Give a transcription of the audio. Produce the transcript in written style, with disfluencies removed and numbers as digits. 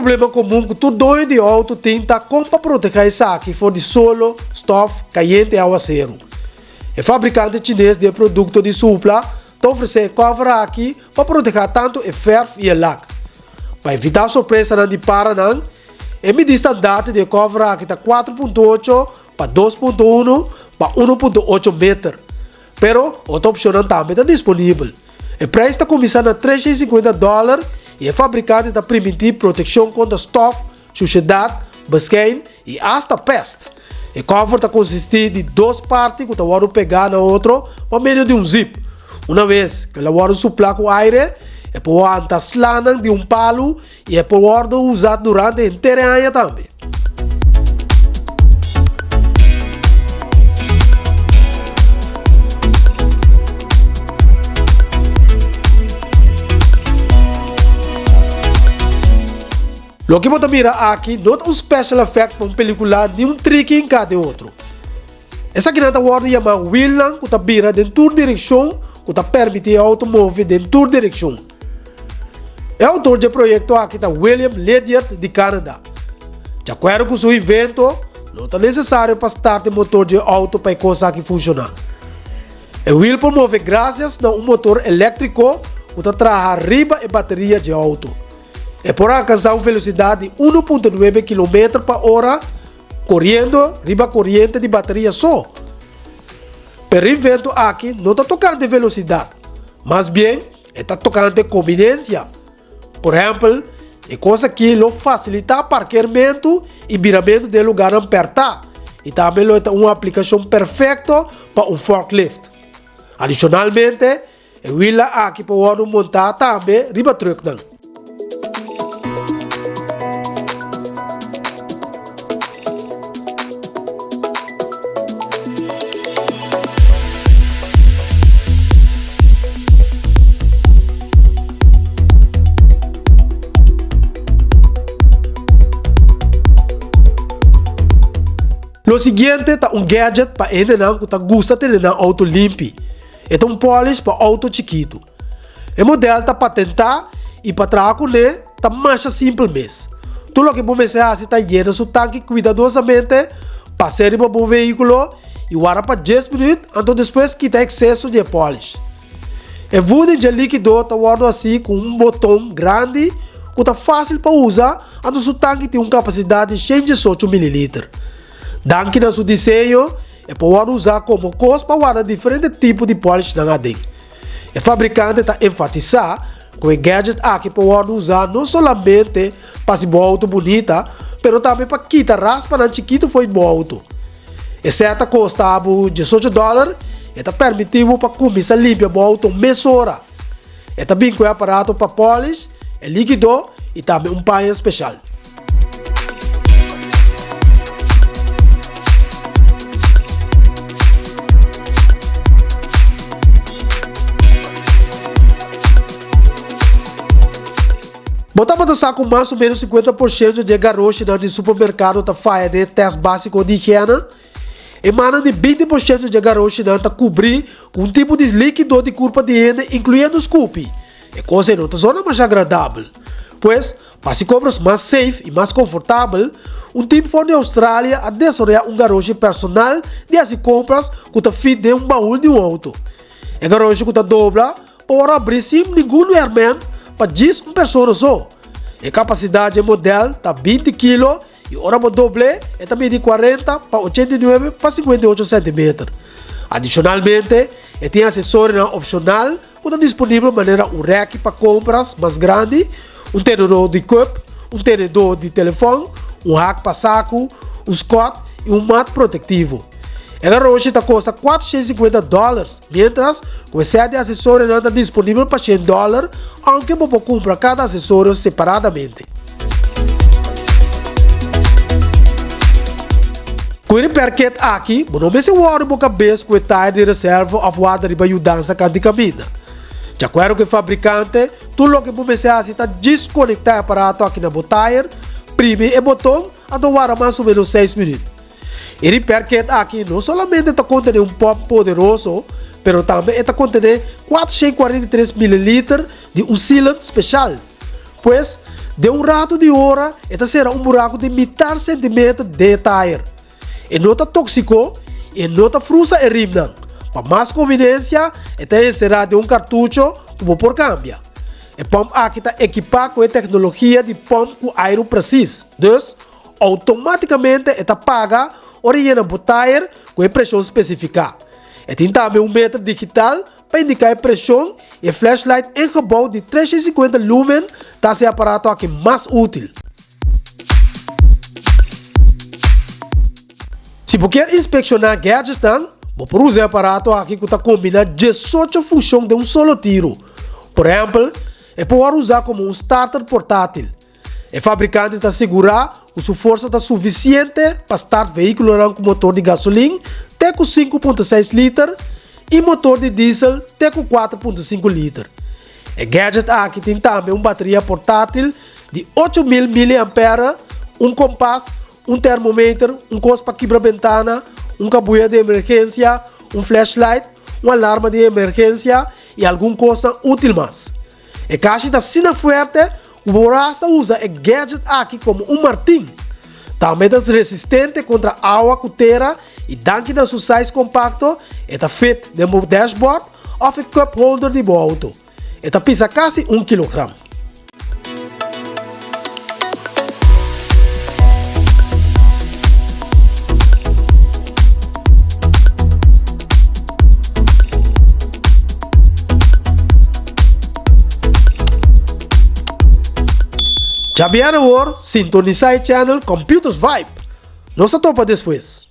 problema comum que todo dono de auto tem tá como para proteger essa aqui for de solo, stove, caliente e aguaceiro. O fabricante chinês de produto de supla está oferecendo cover aqui para proteger tanto o ferro e o lac. Para evitar surpresa de Paraná, a medida standard de cover aqui está 4.8 para 2.1 para 1.8 metros. Pero outra opção também está disponível. O preço está começando a $350 e o fabricante está permitindo proteção contra stove, sujidade, basquete e até peste. O cover está consistir de duas partes que você pode pegar na outra por meio de zip. Uma vez que você pode suplar com ar, é pode estar slando de palo e é pode usar durante a inteira ano também. Lo que você mira aqui não é special effect para uma película de trick em cada outro. Essa aqui nada word chama wheel que está vira dentro da direção que está permite o automóvel dentro da direção. O autor do projeto aqui é William Ledyard de Canadá. De acordo com seu invento, não é necessário para startar o motor de auto para a coisa que funcionar. O wheel promove graças a motor elétrico que está traz arriba a bateria de auto. É por alcançar uma velocidade de 1.9 km por hora, correndo riba a corrente de bateria só. Pero o invento aqui não está tocando de velocidade, mas bem, está tocando de conveniência. Por exemplo, é coisa que facilita o parqueamento e viramento de lugar apertado, e também é uma aplicação perfeita para um forklift. Adicionalmente, o wheel aqui pode montar também riba truck. Lo seguinte é gadget para ensinar que gosta de ter auto limpo. É polish para auto chiquito. O modelo está patentado e para trabalhar com ele está mais simples mesmo. Tudo o que você faz está lleno seu tanque cuidadosamente, passar para o veículo e guarda para 10 minutos, então depois quita excesso de polish. O volume de líquido está guardado assim com um botão grande que está fácil para usar, então seu tanque tem uma capacidade de 118 ml. Daqui no seu desenho, é para usar como coisa para guardar diferentes tipos de polish na dentro. O fabricante está enfatizando que o gadget aqui pode usar não somente para ser auto bonita, mas também para quitar raspa na chiquito foi bom auto. Essa custa $18 e está permitido para começar a limpar o auto meia hora. E também com o aparato para polish, é líquido e também um painho especial. Botamos a saco mais ou menos 50% de garoche no supermercado da faia de teste básico de higiene e mais de 20% de garoche está cobrir um tipo de líquido de culpa de higiene, incluindo Scoopy. É coisa em outra zona mais agradável. Pois, para se compras mais safe e mais confortável, um tipo for de Austrália a desenvolver um garoche personal de as compras que está fit de um baú de um auto. O garoche que está dobra para abrir sem nenhum hermento para 10 pessoa só. A capacidade de modelo está 20 kg e hora para doble é também de 40 para 89 para 58 cm. Adicionalmente, tem acessório opcional que está disponível de maneira um rack para compras mais grande, um tenedor de cup, um tenedor de telefone, um rack para saco, um scot e um mat protetivo. O garoche custa $450, mientras que o set de acessórios não está disponível para $100, aunque você compra cada acessório separadamente. Com o perquete aqui, não me se worry na cabeça com o tire de reserva ou guarda de mudança cada caminho. De acordo com o fabricante, tudo o que você faz é desconectar o aparato aqui na tire, prime o botão e guarda mais ou menos 6 minutos. E o perquete aqui não somente está contendo um pop poderoso, mas também está contendo 443 ml de um sealant especial. Pois, De um rato de hora, esta será um buraco de metade centímetro de tire. E nota tóxico, e nota frusa e rimnan. Para mais conveniência, esta será de um cartucho como por cambia. E pump aqui está equipado com a tecnologia de pump com aero preciso. Dus, automaticamente esta paga origina o tire com a pressão específica. E tem também um meter digital para indicar a pressão e flashlight engebouwd de 350 lumen está esse aparato aqui mais útil. Se você quer inspecionar gadgets, você usa o aparato aqui que combina 18 funções de um solo tiro. Por exemplo, pode usar como um starter portátil. O fabricante está assegurar que sua força está suficiente para start veículo com motor de gasolina até com 5.6 litros e motor de diesel até com 4.5 litros. O gadget aqui tem também uma bateria portátil de 8.000 mAh, um compás, um termômetro, um coisa para quebra-ventana, um cabuia de emergência, um flashlight, uma alarma de emergência e alguma coisa útil mais. A caixa está sendo forte, o borrasta usa o gadget aqui como um martim. Também é resistente contra água cuteira e daqui da sua size compacto, está feito de um dashboard ou cup holder de boa auto. Está pesa quase 1 kg. Já viram agora? Sintonizar o channel Computers Vibe. Não se topa depois.